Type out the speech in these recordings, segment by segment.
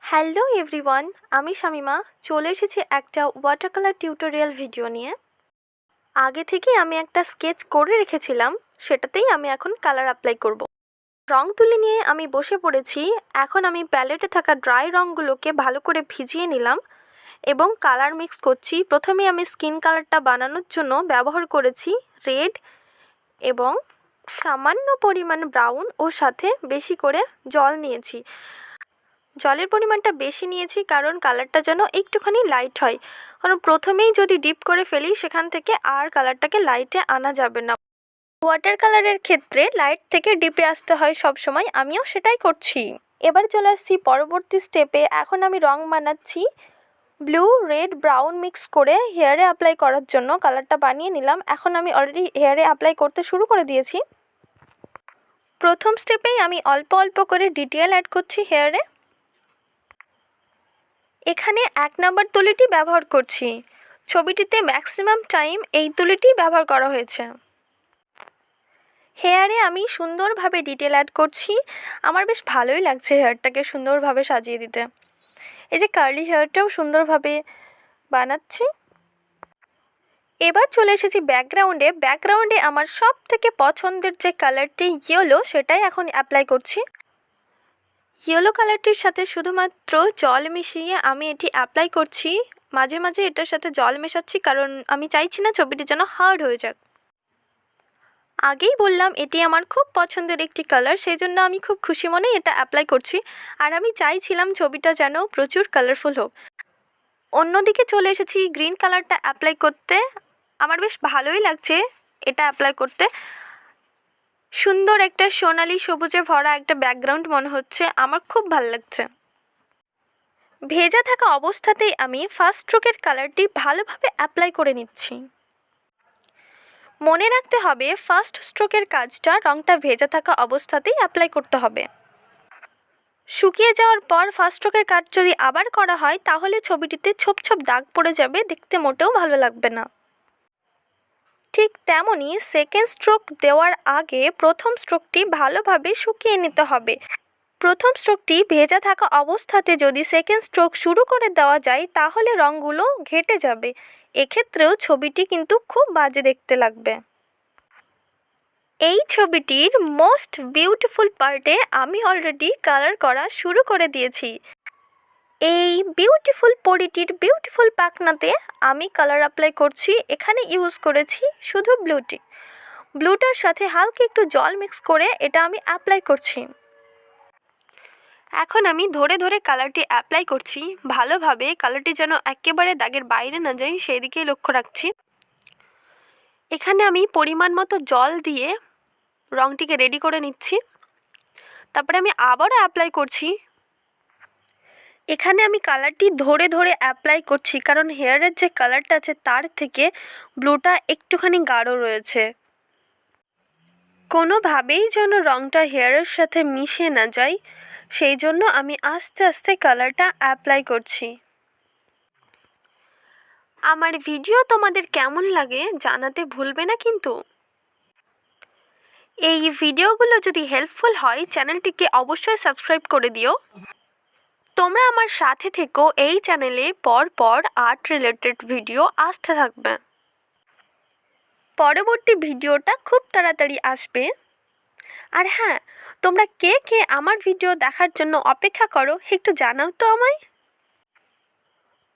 Hello everyone, আমি শামিমা চলে এসেছি একটা ওয়াটার কালার টিউটোরিয়াল ভিডিও নিয়ে। আগে থেকেই আমি একটা স্কেচ করে রেখেছিলাম, সেটাতেই আমি এখন কালার অ্যাপ্লাই করব। রং তুলি নিয়ে আমি বসে পড়েছি। এখন আমি প্যালেটে থাকা ড্রাই রঙগুলোকে ভালো করে ভিজিয়ে নিলাম এবং কালার মিক্স করছি। প্রথমে আমি স্কিন কালারটা বানানোর জন্য ব্যবহার করেছি রেড এবং সামান্য পরিমাণ ব্রাউন ও সাথে বেশি করে জল নিয়েছি। জলের পরিমাণটা বেশি নিয়েছি কারণ কালারটা যেন একটুখানি লাইট হয়, কারণ প্রথমেই যদি ডিপ করে ফেলি সেখান থেকে আর কালারটাকে লাইটে আনা যাবে না। ওয়াটার কালারের ক্ষেত্রে লাইট থেকে ডিপে আসতে হয় সব সময়, আমিও সেটাই করছি। এবার চলে আসছি পরবর্তী স্টেপে। এখন আমি রং বানাচ্ছি ব্লু রেড ব্রাউন মিক্স করে হেয়ারে অ্যাপ্লাই করার জন্য কালারটা বানিয়ে নিলাম। এখন আমি অলরেডি হেয়ারে অ্যাপ্লাই করতে শুরু করে দিয়েছি। প্রথম স্টেপেই আমি অল্প অল্প করে ডিটেল অ্যাড করছি হেয়ারে। এখানে 1 নম্বর তুলিটি ব্যবহার করছি। ছবিটিতে ম্যাক্সিমাম টাইম এই তুলিটি ব্যবহার করা হয়েছে। হেয়ারে আমি সুন্দরভাবে ডিটেল অ্যাড করছি। আমার বেশ ভালোই লাগছে হেয়ারটাকে সুন্দরভাবে সাজিয়ে দিতে। এই যে কার্লি হেয়ারটাও সুন্দরভাবে বানাচ্ছি। এবার চলে এসেছি ব্যাকগ্রাউন্ডে আমার সব থেকে পছন্দের যে কালারটি ইয়েলো, সেটাই এখন অ্যাপ্লাই করছি। ইয়েলো কালারটির সাথে শুধুমাত্র জল মিশিয়ে আমি এটি অ্যাপ্লাই করছি। মাঝে মাঝে এটার সাথে জল মেশাচ্ছি কারণ আমি চাইছি না ছবিটি যেন হার্ড হয়ে যাক। আগেই বললাম এটি আমার খুব পছন্দের একটি কালার, সেই জন্য আমি খুব খুশি মনেই এটা অ্যাপ্লাই করছি। আর আমি চাইছিলাম ছবিটা যেন প্রচুর কালারফুল হোক। অন্যদিকে চলে এসেছি গ্রিন কালারটা অ্যাপ্লাই করতে। আমার বেশ ভালোই লাগছে এটা অ্যাপ্লাই করতে। সুন্দর একটা সোনালি সবুজে ভরা একটা ব্যাকগ্রাউন্ড মনে হচ্ছে, আমার খুব ভালো লাগছে। ভেজা থাকা অবস্থাতেই আমি ফার্স্ট স্ট্রোকের কালারটি ভালোভাবে অ্যাপ্লাই করে নিচ্ছি। মনে রাখতে হবে ফার্স্ট স্ট্রোকের কাজটা রঙটা ভেজা থাকা অবস্থাতেই অ্যাপ্লাই করতে হবে। শুকিয়ে যাওয়ার পর ফার্স্ট স্ট্রোকের কাজ যদি আবার করা হয় তাহলে ছবিটিতে ছোপ ছোপ দাগ পড়ে যাবে, দেখতে মোটেও ভালো লাগবে না। ঠিক তেমনই সেকেন্ড স্ট্রোক দেওয়ার আগে প্রথম স্ট্রোকটি ভালোভাবে শুকিয়ে নিতে হবে। প্রথম স্ট্রোকটি ভেজা থাকা অবস্থাতে যদি সেকেন্ড স্ট্রোক শুরু করে দেওয়া যায় তাহলে রঙগুলো ঘেটে যাবে। এক্ষেত্রেও ছবিটি কিন্তু খুব বাজে দেখতে লাগবে। এই ছবিটির মোস্ট বিউটিফুল পার্টে আমি অলরেডি কালার করা শুরু করে দিয়েছি। এই বিউটিফুল পরিটির বিউটিফুল পাখনাতে আমি কালার অ্যাপ্লাই করছি। এখানে ইউজ করেছি শুধু ব্লুটার সাথে হালকা একটু জল মিক্স করে এটা আমি অ্যাপ্লাই করছি। এখন আমি ধরে ধরে কালারটি অ্যাপ্লাই করছি ভালোভাবে, কালারটি যেন একেবারে দাগের বাইরে না যায় সেই দিকেই লক্ষ্য রাখছি। এখানে আমি পরিমাণ মতো জল দিয়ে রঙটিকে রেডি করে নিচ্ছি। তারপরে আমি আবারও অ্যাপ্লাই করছি। এখানে আমি কালারটি ধরে ধরে অ্যাপ্লাই করছি কারণ হেয়ারের যে কালারটা আছে তার থেকে ব্লুটা একটুখানি গাঢ় রয়েছে। কোনোভাবেই যেন রঙটা হেয়ারের সাথে মিশে না যায়, সেই জন্য আমি আস্তে আস্তে কালারটা অ্যাপ্লাই করছি। আমার ভিডিও তোমাদের কেমন লাগে জানাতে ভুলবে না কিন্তু। এই ভিডিওগুলো যদি হেল্পফুল হয় চ্যানেলটিকে অবশ্যই সাবস্ক্রাইব করে দিও। তোমরা আমার সাথে থেকো, এই চ্যানেলে পর আর্ট রিলেটেড ভিডিও আসতে থাকবে। পরবর্তী ভিডিওটা খুব তাড়াতাড়ি আসবে। আর হ্যাঁ, তোমরা কে কে আমার ভিডিও দেখার জন্য অপেক্ষা করো একটু জানাও তো আমায়।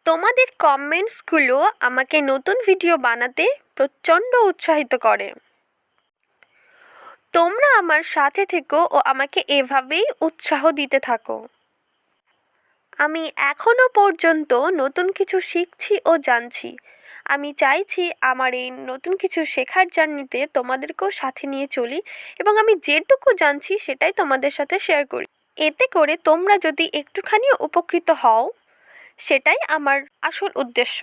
তোমাদের কমেন্টসগুলো আমাকে নতুন ভিডিও বানাতে প্রচণ্ড উৎসাহিত করে। তোমরা আমার সাথে থেকো ও আমাকে এভাবেই উৎসাহ দিতে থাকো। আমি এখনো পর্যন্ত নতুন কিছু শিখছি ও জানছি। আমি চাইছি আমার এই নতুন কিছু শেখার জার্নিতে তোমাদেরকেও সাথে নিয়ে চলি এবং আমি যেটুকু জানছি সেটাই তোমাদের সাথে শেয়ার করি। এতে করে তোমরা যদি একটুখানি উপকৃত হও, সেটাই আমার আসল উদ্দেশ্য।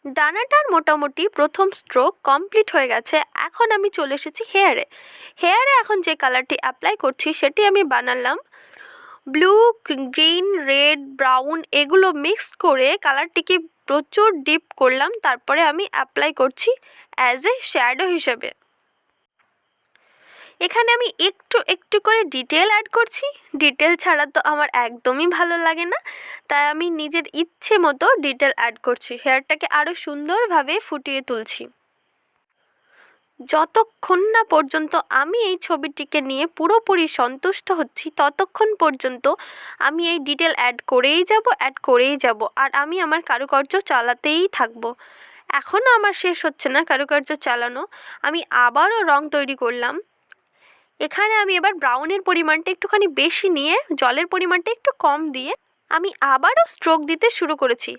ডানাটার মোটামুটি প্রথম স্ট্রোক কমপ্লিট হয়ে গেছে। এখন আমি চলে এসেছি হেয়ারে এখন যে কালারটি অ্যাপ্লাই করছি সেটি আমি বানালাম ব্লু গ্রিন রেড ব্রাউন, এগুলো মিক্স করে কালারটিকে প্রচুর ডিপ করলাম। তারপরে আমি অ্যাপ্লাই করছি অ্যাজ এ শ্যাডো হিসেবে। এখানে আমি একটু একটু করে ডিটেল অ্যাড করছি। ডিটেল ছাড়া তো আমার একদমই ভালো লাগে না, তাই আমি নিজের ইচ্ছে মতো ডিটেল অ্যাড করছি। হেয়ারটাকে আরও সুন্দরভাবে ফুটিয়ে তুলছি। যতক্ষণ না পর্যন্ত আমি এই ছবিটিকে নিয়ে পুরোপুরি সন্তুষ্ট হচ্ছি, ততক্ষণ পর্যন্ত আমি এই ডিটেল অ্যাড করেই যাব, আর আমি আমার কারুকার্য চালাতেই থাকবো। এখনও আমার শেষ হচ্ছে না কারুকার্য চালানো। আমি আবারও রং তৈরি করলাম। এখানে আমি এবার ব্রাউনের পরিমাণটা একটুখানি বেশি নিয়ে জলের পরিমাণটা একটু কম দিয়ে আমি আবারও স্ট্রোক দিতে শুরু করেছি।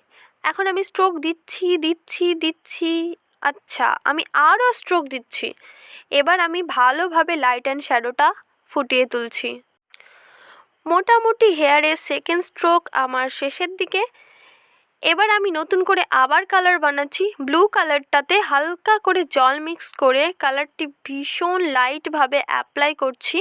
এখন আমি স্ট্রোক দিচ্ছি। আচ্ছা, আমি আরও স্ট্রোক দিচ্ছি। এবার আমি ভালোভাবে লাইট অ্যান্ড শ্যাডোটা ফুটিয়ে তুলছি। মোটামুটি হেয়ারের সেকেন্ড স্ট্রোক আমার শেষের দিকে। এবার আমি নতুন করে আবার কালার বানাচ্ছি। ব্লু কালারটাতে হালকা করে জল মিক্স করে কালারটি ভীষণ লাইটভাবে অ্যাপ্লাই করছি।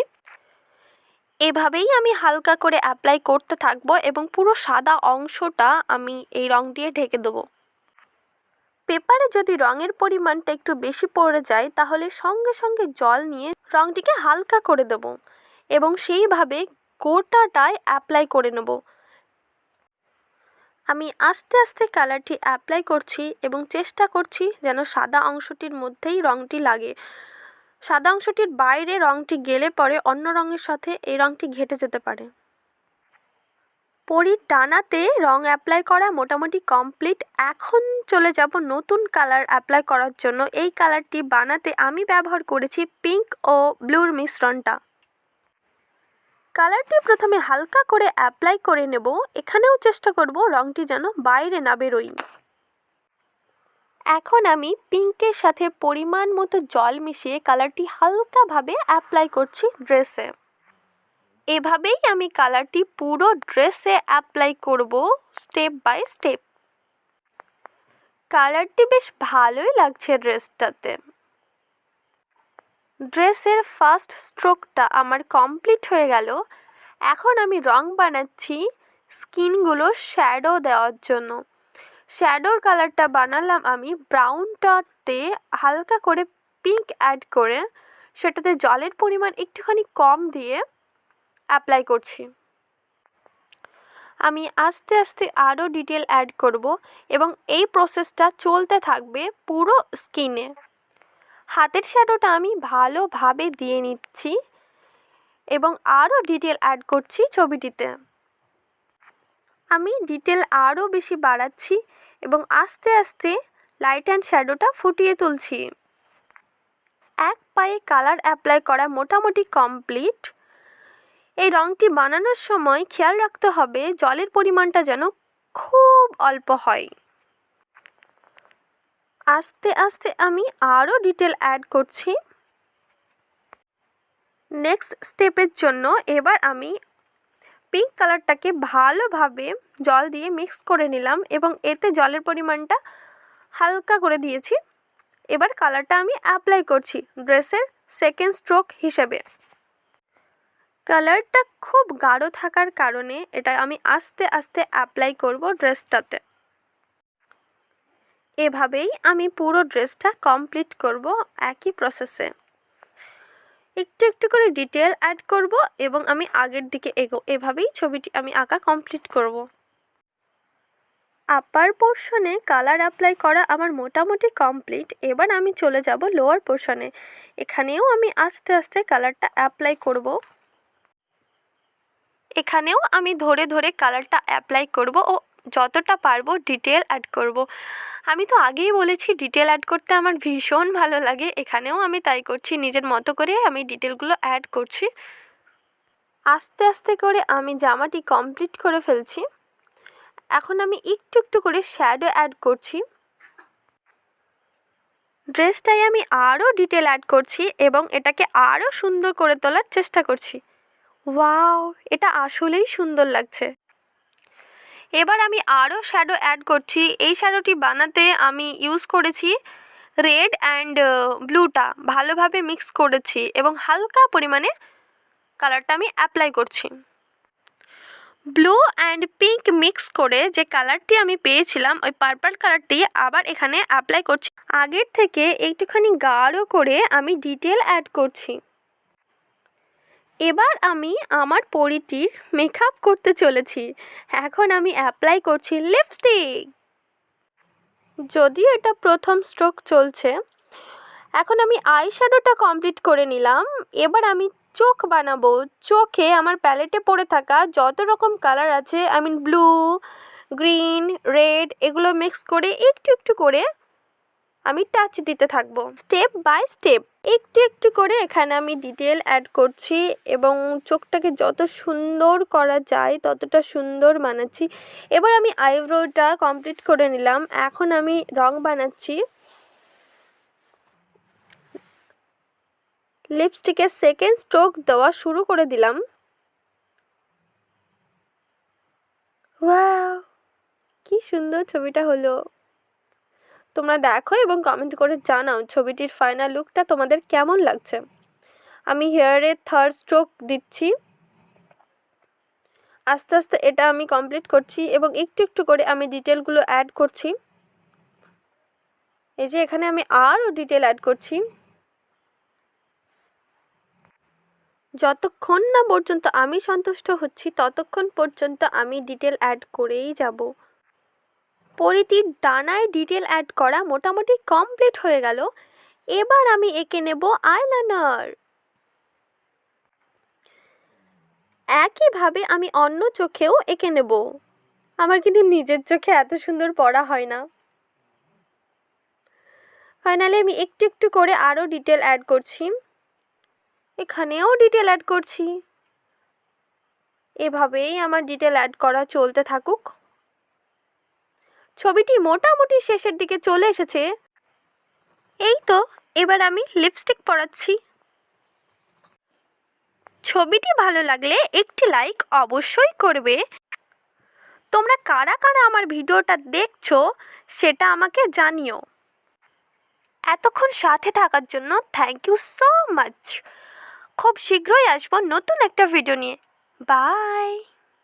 এভাবেই আমি হালকা করে অ্যাপ্লাই করতে থাকবো এবং পুরো সাদা অংশটা আমি এই রং দিয়ে ঢেকে দেবো। পেপারে যদি রঙের পরিমাণটা একটু বেশি পড়ে যায় তাহলে সঙ্গে সঙ্গে জল নিয়ে রঙটিকে হালকা করে দেবো এবং সেইভাবে গোটাটায় অ্যাপ্লাই করে নেব। আমি আস্তে আস্তে কালারটি অ্যাপ্লাই করছি এবং চেষ্টা করছি যেন সাদা অংশটির মধ্যেই রঙটি লাগে। সাদা অংশটির বাইরে রঙটি গেলে পরে অন্য রঙের সাথে এই রঙটি ঘেঁটে যেতে পারে। পরীর ডানাতে রং অ্যাপ্লাই করা মোটামুটি কমপ্লিট। এখন চলে যাব নতুন কালার অ্যাপ্লাই করার জন্য। এই কালারটি বানাতে আমি ব্যবহার করেছি পিঙ্ক ও ব্লুর মিশ্রণটা। কালারটি প্রথমে হালকা করে অ্যাপ্লাই করে নেব। এখানেও চেষ্টা করব রঙটি যেন বাইরে না বেরোয়। এখন আমি পিঙ্কের সাথে পরিমাণ মতো জল মিশিয়ে কালারটি হালকাভাবে অ্যাপ্লাই করছি ড্রেসে। এভাবেই আমি কালারটি পুরো ড্রেসে অ্যাপ্লাই করব স্টেপ বাই স্টেপ। কালারটি বেশ ভালোই লাগছে ড্রেসটাতে। ড্রেসের ফার্স্ট স্ট্রোকটা আমার কমপ্লিট হয়ে গেল। এখন আমি রং বানাচ্ছি স্কিনগুলো শ্যাডো দেওয়ার জন্য। শ্যাডোর কালারটা বানালাম আমি ব্রাউনটাতে হালকা করে পিঙ্ক অ্যাড করে সেটাতে জলের পরিমাণ একটুখানি কম দিয়ে অ্যাপ্লাই করছি। আমি আস্তে আস্তে আরও ডিটেল অ্যাড করব এবং এই প্রসেসটা চলতে থাকবে পুরো স্কিনে। হাতের শ্যাডোটা আমি ভালোভাবে দিয়ে নিচ্ছি এবং আরও ডিটেল অ্যাড করছি ছবিটিতে। আমি ডিটেল আরও বেশি বাড়াচ্ছি এবং আস্তে আস্তে লাইট অ্যান্ড শ্যাডোটা ফুটিয়ে তুলছি। এক পায়ে কালার অ্যাপ্লাই করা মোটামুটি কমপ্লিট। এই রঙটি বানানোর সময় খেয়াল রাখতে হবে জলের পরিমাণটা যেন খুব অল্প হয়। আস্তে আস্তে আমি আরও ডিটেল অ্যাড করছি। নেক্সট স্টেপের জন্য এবার আমি পিঙ্ক কালারটাকে ভালোভাবে জল দিয়ে মিক্স করে নিলাম এবং এতে জলের পরিমাণটা হালকা করে দিয়েছি। এবার কালারটা আমি অ্যাপ্লাই করছি ড্রেসের সেকেন্ড স্ট্রোক হিসেবে। কালারটা খুব গাঢ় থাকার কারণে এটা আমি আস্তে আস্তে অ্যাপ্লাই করব ড্রেসটাতে। এভাবেই আমি পুরো ড্রেসটা কমপ্লিট করব একই প্রসেসে। একটু একটু করে ডিটেল অ্যাড করব এবং আমি আগের দিকে এভাবেই ছবিটি আমি আঁকা কমপ্লিট করব। আপার পোর্শনে কালার অ্যাপ্লাই করা আমার মোটামুটি কমপ্লিট। এবার আমি চলে যাব লোয়ার পোর্শনে। এখানেও আমি আস্তে আস্তে কালারটা অ্যাপ্লাই করব। এখানেও আমি ধরে ধরে কালারটা অ্যাপ্লাই করব ও যতটা পারবো ডিটেল অ্যাড করব। আমি তো আগেই বলেছি ডিটেল অ্যাড করতে আমার ভীষণ ভালো লাগে। এখানেও আমি তাই করছি, নিজের মতো করে আমি ডিটেলগুলো অ্যাড করছি। আস্তে আস্তে করে আমি জামাটি কমপ্লিট করে ফেলছি। এখন আমি একটু একটু করে শ্যাডো অ্যাড করছি। ড্রেসটায় আমি আরও ডিটেল অ্যাড করছি এবং এটাকে আরও সুন্দর করে তোলার চেষ্টা করছি। ওয়াও, এটা আসলেই সুন্দর লাগছে। এবার আমি আরও শ্যাডো অ্যাড করছি। এই শ্যাডোটি বানাতে আমি ইউজ করেছি রেড অ্যান্ড ব্লুটা ভালোভাবে মিক্স করেছি এবং হালকা পরিমাণে কালারটা আমি অ্যাপ্লাই করছি। ব্লু অ্যান্ড পিঙ্ক মিক্স করে যে কালারটি আমি পেয়েছিলাম ওই পার্পল কালারটি আবার এখানে অ্যাপ্লাই করছি। আগের থেকে একটুখানি গাঢ় করে আমি ডিটেল অ্যাড করছি। এবার আমি আমার পরীটির মেকআপ করতে চলেছি। এখন আমি অ্যাপ্লাই করছি লিপস্টিক। যদিও এটা প্রথম স্ট্রোক চলছে, এখন আমি আইশ্যাডোটা কমপ্লিট করে নিলাম। এবার আমি চোখ বানাবো। চোখে আমার প্যালেটে পড়ে থাকা যত রকম কালার আছে, ব্লু, গ্রিন, রেড, এগুলো মিক্স করে একটু একটু করে আমি টাচ দিতে থাকবো। স্টেপ বাই স্টেপ একটু একটু করে এখানে আমি ডিটেল অ্যাড করছি এবং চোখটাকে যত সুন্দর করা যায় ততটা সুন্দর বানাচ্ছি। এবার আমি আইব্রোটা কমপ্লিট করে নিলাম। এখন আমি রং বানাচ্ছি। লিপস্টিকের সেকেন্ড স্ট্রোক দেওয়া শুরু করে দিলাম। ওয়াও, কি সুন্দর ছবিটা হলো। তোমরা দেখো এবং কমেন্ট করে জানাও ছবিটির ফাইনাল লুকটা তোমাদের কেমন লাগছে। আমি হেয়ারে থার্ড স্ট্রোক দিচ্ছি। আস্তে আস্তে এটা আমি কমপ্লিট করছি এবং একটু একটু করে আমি ডিটেলগুলো অ্যাড করছি। এই যে এখানে আমি আরও ডিটেল অ্যাড করছি। যতক্ষণ না পর্যন্ত আমি সন্তুষ্ট হচ্ছি ততক্ষণ পর্যন্ত আমি ডিটেল অ্যাড করেই যাব। পরিধির ডানায় ডিটেল অ্যাড করা মোটামুটি কমপ্লিট হয়ে গেল। এবার আমি এঁকে নেব আইলাইনার। একইভাবে আমি অন্য চোখেও এঁকে নেব। আমার কিন্তু নিজের চোখে এত সুন্দর পড়া হয় না। ফাইনালি আমি একটু একটু করে আরও ডিটেল অ্যাড করছি। এখানেও ডিটেল অ্যাড করছি। এভাবেই আমার ডিটেল অ্যাড করা চলতে থাকুক। ছবিটি মোটামুটি শেষের দিকে চলে এসেছে। এই তো, এবার আমি লিপস্টিক পরাচ্ছি। ছবিটি ভালো লাগলে একটি লাইক অবশ্যই করবে। তোমরা কারা কারা আমার ভিডিওটা দেখছো সেটা আমাকে জানিও। এতক্ষণ সাথে থাকার জন্য থ্যাংক ইউ সো মাচ। খুব শীঘ্রই আসবো নতুন একটা ভিডিও নিয়ে। বাই।